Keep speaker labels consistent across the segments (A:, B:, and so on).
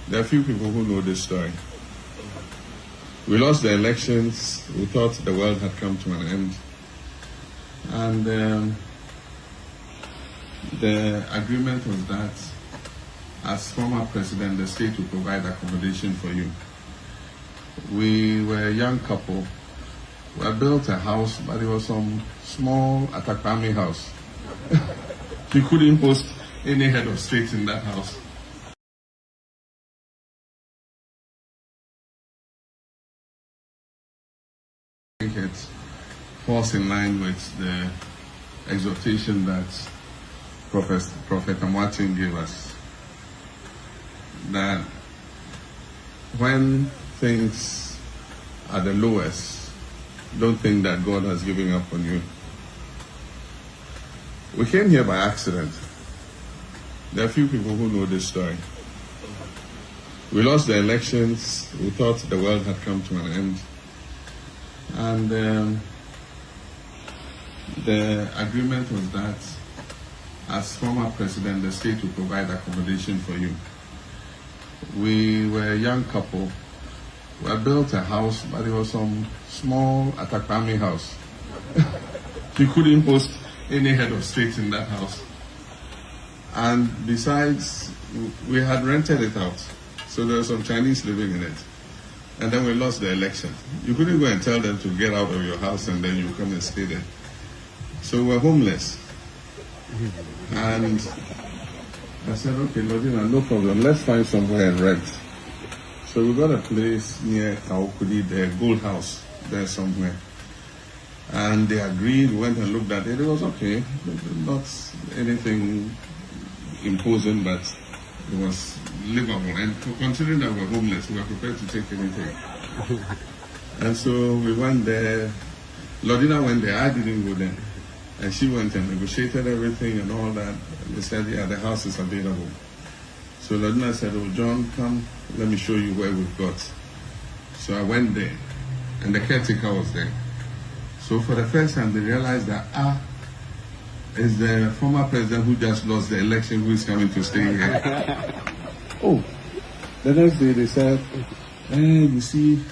A: There are few people who know this story. We lost the elections. We thought the world had come to an end. And the agreement was that as former president, the state would provide accommodation for you. We were a young couple. We had built a house, but it was some small Atakwame house. You couldn't post any head of state in that house. I think it falls in line with the exhortation that Prophet Martin gave us, that when things are the lowest, don't think that God has given up on you. We came here by accident. There are few people who know this story. We lost the elections. We thought the world had come to an end. And the agreement was that as former president, the state would provide accommodation for you. We were a young couple. We had built a house, but it was some small Atakwame house. You couldn't post any head of state in that house. And besides, we had rented it out. So there were some Chinese living in it. And then we lost the election. You couldn't go and tell them to get out of your house and then you come and stay there. So we were homeless. And I said, okay, Lodina, no problem. Let's find somewhere and rent. So we got a place near Kaokudi, the Gold House, there somewhere. And they agreed, we went and looked at it. It was okay. Not anything imposing, but it was livable. And considering that we're homeless, we were prepared to take anything. And so we went there. Lodina went there. I didn't go there. And she went and negotiated everything and all that. And they said, yeah, the house is available. So Lodina said, oh, John, come, let me show you where we've got. So I went there, and the caretaker was there. So for the first time, they realized that, is the former president who just lost the election who is coming to stay here. Oh, the next day they said, you see,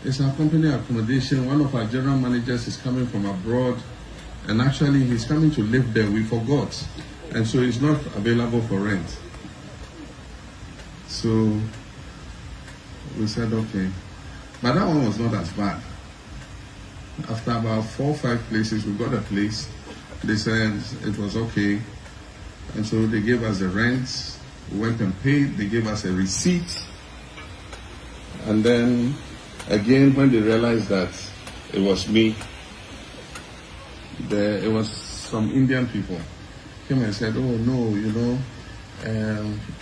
A: it's our company accommodation. One of our general managers is coming from abroad, and actually he's coming to live there. We forgot. And so it's not available for rent. So we said, okay. But that one was not as bad. After about 4 or 5 places, we got a place. They said it was okay. And so they gave us the rent. We went and paid. They gave us a receipt. And then again, when they realized that it was me, it was some Indian people came and said, oh no, you know,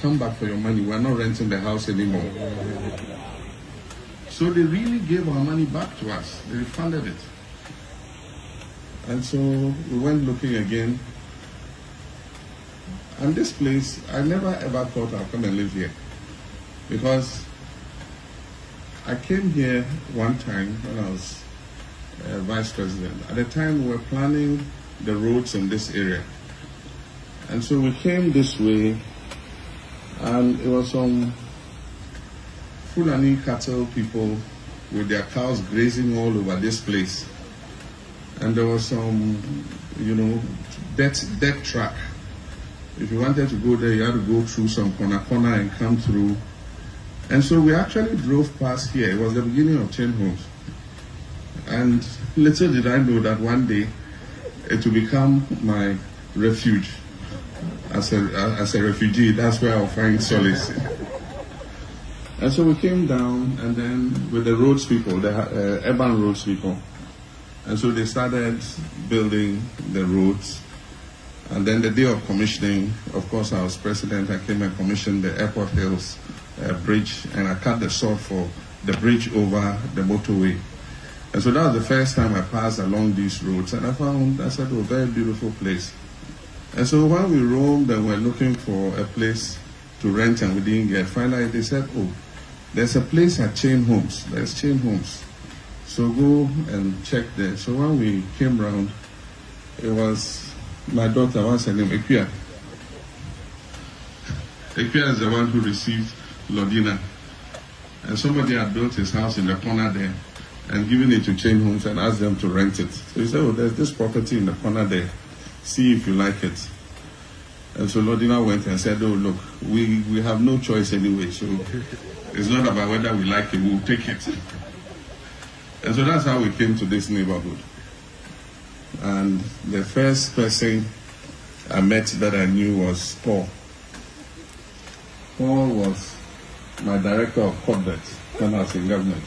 A: come back for your money. We're not renting the house anymore. So they really gave our money back to us. They refunded it. And so we went looking again. And this place, I never ever thought I'd come and live here. Because I came here one time when I was vice president. At the time, we were planning the roads in this area. And so we came this way, and it was some Fulani cattle people with their cows grazing all over this place. And there was some, you know, death track. If you wanted to go there, you had to go through some corner and come through. And so we actually drove past here. It was the beginning of Chain Homes. And little did I know that one day it would become my refuge. As a refugee, that's where I'll find solace. And so we came down, and then with the roads people, the urban roads people. And so they started building the roads. And then the day of commissioning, of course, I was president. I came and commissioned the Airport Hills bridge, and I cut the sod for the bridge over the motorway. And so that was the first time I passed along these roads, and I said, oh, very beautiful place. And so when we roamed and were looking for a place to rent and we didn't get, finally they said, oh, there's a place at Chain Homes. There's Chain Homes. So go and check there. So when we came round, it was my daughter, what's her name? Equia. Equia is the one who received Lodina. And somebody had built his house in the corner there and given it to chain homes and asked them to rent it. So he said, oh, there's this property in the corner there. See if you like it. And so Lodina went and said, oh, look, we have no choice anyway. So it's not about whether we like it, we'll take it. And so that's how we came to this neighborhood. And the first person I met that I knew was Paul. Paul was my director of corporate when I was in government.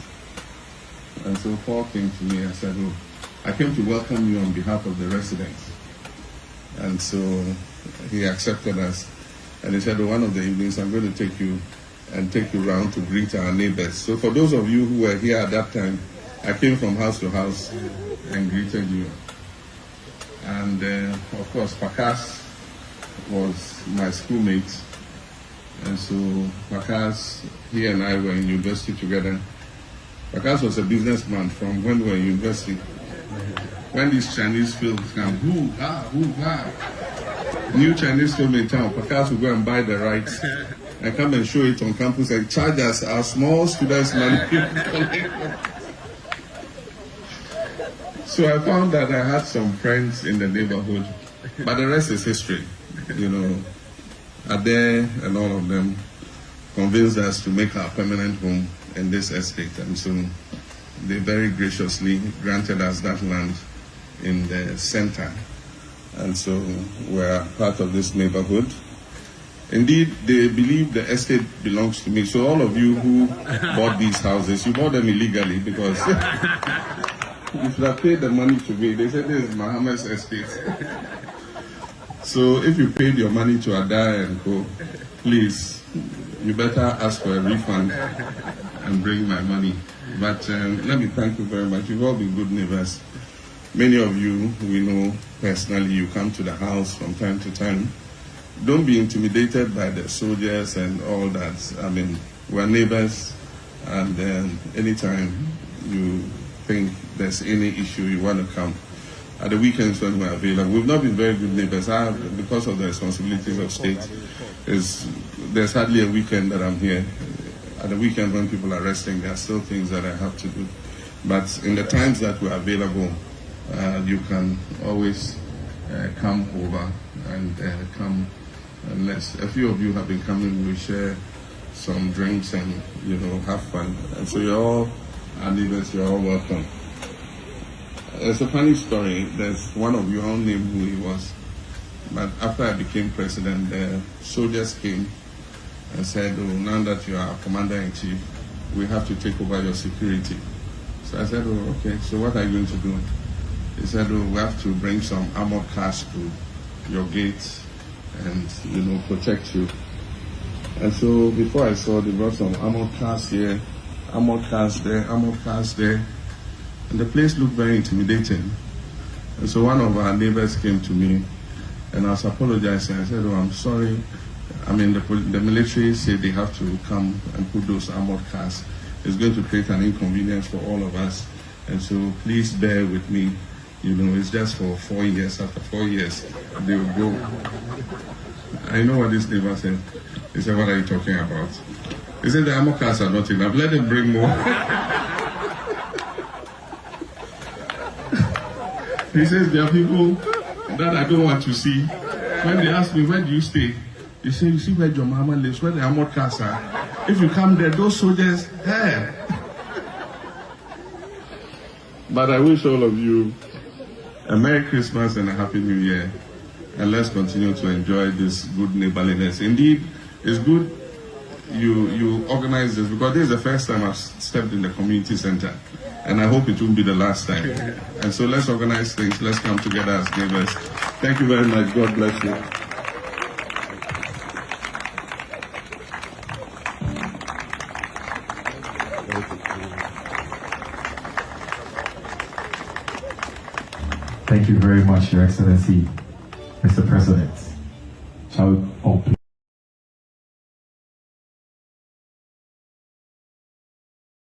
A: And so Paul came to me and said, oh, I came to welcome you on behalf of the residents. And so he accepted us. And he said, oh, one of the evenings I'm going to take you around to greet our neighbors. So for those of you who were here at that time, I came from house to house and greeted you. And of course, Pakas was my schoolmate. And so Pakas, he and I were in university together. Pakas was a businessman from when we were in university. When these Chinese films come, hoo ha, new Chinese film in town, Pakas would go and buy the rights and come and show it on campus and charge us our small students money. So I found that I had some friends in the neighborhood, but the rest is history. You know, Ade and all of them convinced us to make our permanent home in this estate, and so they very graciously granted us that land in the center, and so we're part of this neighborhood. Indeed, they believe the estate belongs to me. So all of you who bought these houses, you bought them illegally because you should have paid the money to me. They said this is Mahama's estate. So if you paid your money to Ada and Co, please, you better ask for a refund and bring my money. But let me thank you very much. You've all been good neighbors. Many of you we know personally. You come to the house from time to time. Don't be intimidated by the soldiers and all that. I mean, we're neighbors, and anytime you think there's any issue, you want to come. At the weekends when we're available. We've not been very good neighbors. Because of the responsibilities of state, there's hardly a weekend that I'm here. At the weekend when people are resting, there are still things that I have to do. But in the times that we're available, you can always come over and come. Unless a few of you have been coming, we share some drinks and have fun. And so you're all our neighbors. You're all welcome. It's a funny story. There's one of you, I won't name who he was, but after I became president, the soldiers came and said, oh, now that you are commander-in-chief, we have to take over your security. So I said, oh, okay, so what are you going to do? He said, oh, we have to bring some armored cars to your gates and, protect you. And so before I saw, they brought some armored cars here, armored cars there, armored cars there. And the place looked very intimidating. And so one of our neighbors came to me and I was apologizing. I said, oh, I'm sorry. I mean, the military said they have to come and put those armored cars. It's going to create an inconvenience for all of us. And so please bear with me. It's just for 4 years. After 4 years, they will go. I know what this neighbor said. He said, what are you talking about? He said, the armored cars are not enough. Let them bring more. He says, there are people that I don't want to see. When they ask me, where do you stay? They say, you see where your mama lives, where the armored cars are. If you come there, those soldiers, hey. But I wish all of you a Merry Christmas and a Happy New Year. And let's continue to enjoy this good neighborliness. Indeed, it's good you organize this, because this is the first time I've stepped in the community center. And I hope it won't be the last time. And so let's organize things. Let's come together as neighbors. Thank you very much. God bless you.
B: Thank you very much, Your Excellency, Mr. President. Shall we all please